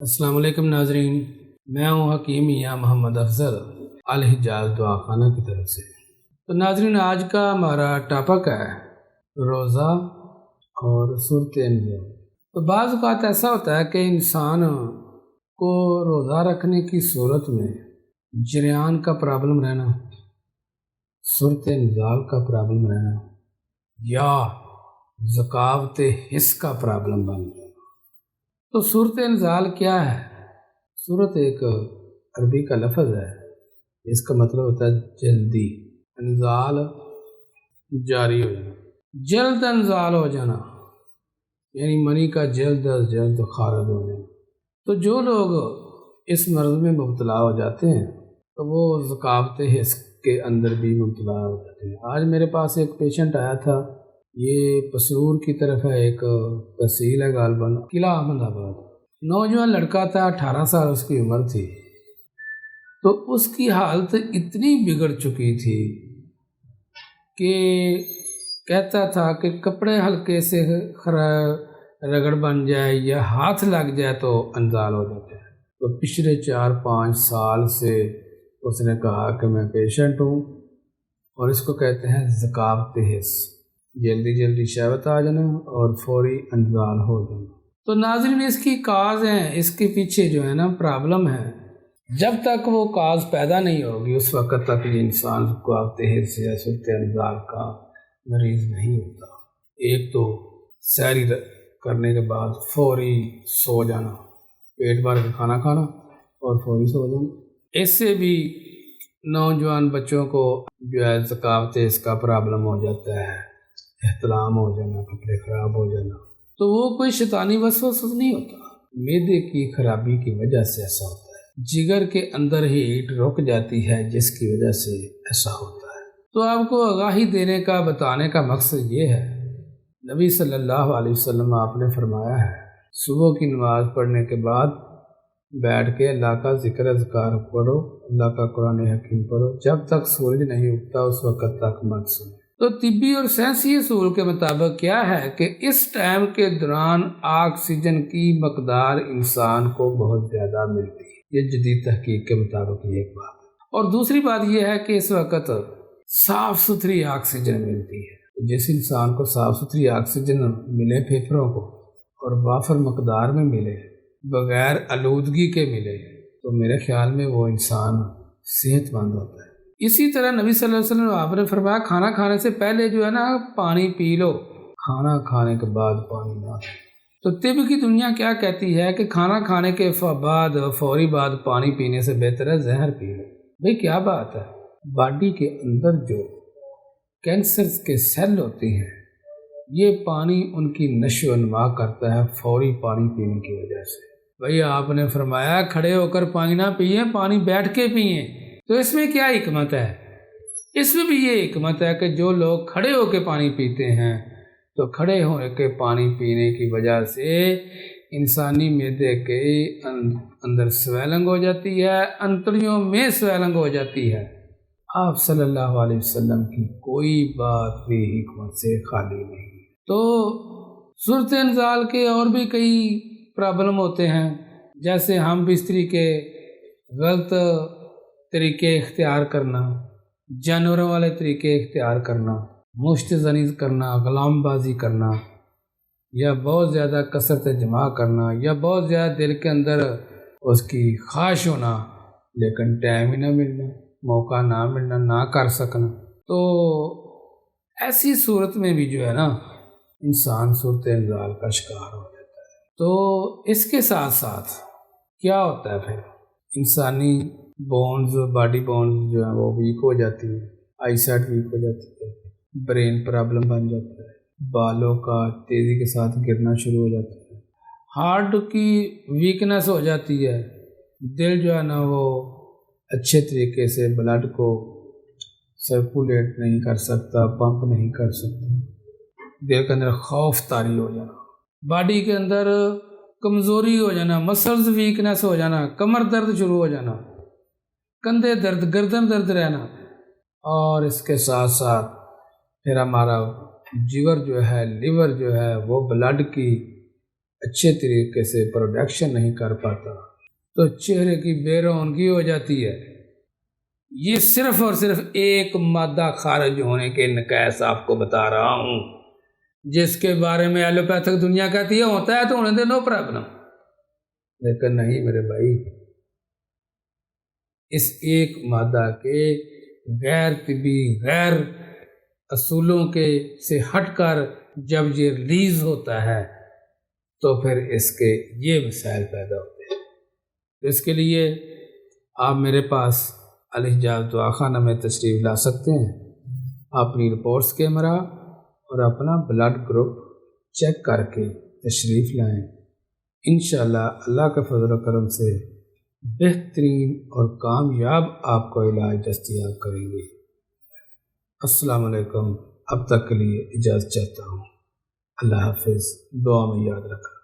السلام علیکم ناظرین، میں ہوں حکیم میاں محمد افضل الحجاز دعا خانہ کی طرف سے۔ تو ناظرین، آج کا ہمارا ٹاپک ہے روزہ اور صورت انجام۔ تو بعض اوقات ایسا ہوتا ہے کہ انسان کو روزہ رکھنے کی صورت میں جریان کا پرابلم رہنا، صورت انزال کا پرابلم رہنا، یا ذکاوت حس کا پرابلم بن جانا۔ تو صورت انزال کیا ہے؟ صورت ایک عربی کا لفظ ہے، اس کا مطلب ہوتا ہے جلدی، انزال جاری ہو جانا، جلد انزال ہو جانا، یعنی منی کا جلد از جلد خارج ہو جانا۔ تو جو لوگ اس مرض میں مبتلا ہو جاتے ہیں تو وہ ذکاوت حس کے اندر بھی مبتلا ہو جاتے ہیں۔ آج میرے پاس ایک پیشنٹ آیا تھا، یہ پسرور کی طرف ہے، ایک تحصیل ہے غالباً قلعہ احمد آباد۔ نوجوان لڑکا تھا، 18 سال اس کی عمر تھی۔ تو اس کی حالت اتنی بگڑ چکی تھی کہ کہتا تھا کہ کپڑے ہلکے سے رگڑ بن جائے یا ہاتھ لگ جائے تو انزال ہو جاتا ہے۔ تو پچھلے 4-5 سال سے اس نے کہا کہ میں پیشنٹ ہوں، اور اس کو کہتے ہیں ذکاوت حس، جلدی جلدی شہوت آ جانا اور فوری انزال ہو جانا۔ تو ناظرین، اس کی کاز ہیں، اس کے پیچھے جو ہے نا پرابلم ہے، جب تک وہ کاز پیدا نہیں ہوگی اس وقت تک یہ انسان ذکاوت حس یا صورت انزال کا مریض نہیں ہوتا۔ ایک تو سحری کرنے کے بعد فوری سو جانا، پیٹ بھر کے کھانا کھانا اور فوری سو جانا، اس سے بھی نوجوان بچوں کو جو ہے ذکاوت حس کا پرابلم ہو جاتا ہے، احتلام ہو جانا، کپڑے خراب ہو جانا۔ تو وہ کوئی شیطانی وسوسہ نہیں ہوتا، معدے کی خرابی کی وجہ سے ایسا ہوتا ہے، جگر کے اندر ہیٹ رک جاتی ہے جس کی وجہ سے ایسا ہوتا ہے۔ تو آپ کو آگاہی دینے کا، بتانے کا مقصد یہ ہے، نبی صلی اللہ علیہ وسلم آپ نے فرمایا ہے صبح کی نماز پڑھنے کے بعد بیٹھ کے اللہ کا ذکر اذکار پڑھو، اللہ کا قرآن حکیم پڑھو، جب تک سورج نہیں اگتا اس وقت تک مت سوئیں۔ تو طبی اور سائنسی اصول کے مطابق کیا ہے کہ اس ٹائم کے دوران آکسیجن کی مقدار انسان کو بہت زیادہ ملتی ہے، یہ جدید تحقیق کے مطابق یہ ایک بات ہے۔ اور دوسری بات یہ ہے کہ اس وقت صاف ستھری آکسیجن ملتی ہے۔ جس انسان کو صاف ستھری آکسیجن ملے پھیپھڑوں کو، اور وافر مقدار میں ملے، بغیر آلودگی کے ملے، تو میرے خیال میں وہ انسان صحت مند ہوتا ہے۔ اسی طرح نبی صلی اللہ علیہ وسلم آپ نے فرمایا کھانا کھانے سے پہلے جو ہے نا پانی پی لو، کھانا کھانے کے بعد پانی نہ پی۔ تو طب کی دنیا کیا کہتی ہے کہ کھانا کھانے کے بعد فوری بعد پانی پینے سے بہتر ہے زہر پی لو۔ بھئی کیا بات ہے، باڈی کے اندر جو کینسر کے سیل ہوتے ہیں، یہ پانی ان کی نشو و نما کرتا ہے فوری پانی پینے کی وجہ سے۔ بھئی آپ نے فرمایا کھڑے ہو کر پانی نہ پئیں، پانی بیٹھ کے پئیں۔ تو اس میں کیا حکمت ہے؟ اس میں بھی یہ حکمت ہے کہ جو لوگ کھڑے ہو کے پانی پیتے ہیں تو کھڑے ہو کے پانی پینے کی وجہ سے انسانی معدے کے اندر سویلنگ ہو جاتی ہے، انتڑیوں میں سویلنگ ہو جاتی ہے۔ آپ صلی اللہ علیہ وسلم کی کوئی بات بھی حکمت سے خالی نہیں۔ تو صورت انزال کے اور بھی کئی پرابلم ہوتے ہیں، جیسے ہم بستری کے غلط طریقے اختیار کرنا، جانوروں والے طریقے اختیار کرنا، مشت زنی کرنا، غلام بازی کرنا، یا بہت زیادہ کثرت جمع کرنا، یا بہت زیادہ دل کے اندر اس کی خواہش ہونا لیکن ٹائم ہی نہ ملنا، موقع نہ ملنا، نہ کر سکنا۔ تو ایسی صورت میں بھی جو ہے نا انسان صورت انزال کا شکار ہو جاتا ہے۔ تو اس کے ساتھ ساتھ کیا ہوتا ہے پھر انسانی بونز، باڈی بونز جو ہیں وہ ویک ہو جاتی ہیں، آئی سائٹ ویک ہو جاتی ہے، برین پرابلم بن جاتا ہے، بالوں کا تیزی کے ساتھ گرنا شروع ہو جاتا ہے، ہارٹ کی ویکنس ہو جاتی ہے، دل جو ہے نا وہ اچھے طریقے سے بلڈ کو سرکولیٹ نہیں کر سکتا، پمپ نہیں کر سکتا، دل کے اندر خوف طاری ہو جانا، باڈی کے اندر کمزوری ہو جانا، مسلز ویکنس ہو جانا، کمر درد شروع ہو جانا، کندھے درد، گردن درد رہنا، اور اس کے ساتھ ساتھ پھر ہمارا جگر جو ہے، لیور جو ہے، وہ بلڈ کی اچھے طریقے سے پروڈکشن نہیں کر پاتا تو چہرے کی بے رونقی ہو جاتی ہے۔ یہ صرف اور صرف ایک مادہ خارج ہونے کے نقائص آپ کو بتا رہا ہوں، جس کے بارے میں ایلوپیتھک دنیا کہتی ہے ہوتا ہے تو ہونے دے، نو پرابلم، لیکن نہیں میرے بھائی، اس ایک مادہ کے غیر طبی غیر اصولوں کے سے ہٹ کر جب یہ ریلیز ہوتا ہے تو پھر اس کے یہ مسائل پیدا ہوتے ہیں۔ تو اس کے لیے آپ میرے پاس الحجاز دواخانہ میں تشریف لا سکتے ہیں، اپنی رپورٹس کے ہمراہ اور اپنا بلڈ گروپ چیک کر کے تشریف لائیں۔ انشاءاللہ اللہ کے فضل و کرم سے بہترین اور کامیاب آپ کو علاج دستیاب کریں گے۔ السلام علیکم، اب تک کے لیے اجازت چاہتا ہوں، اللہ حافظ، دعا میں یاد رکھنا۔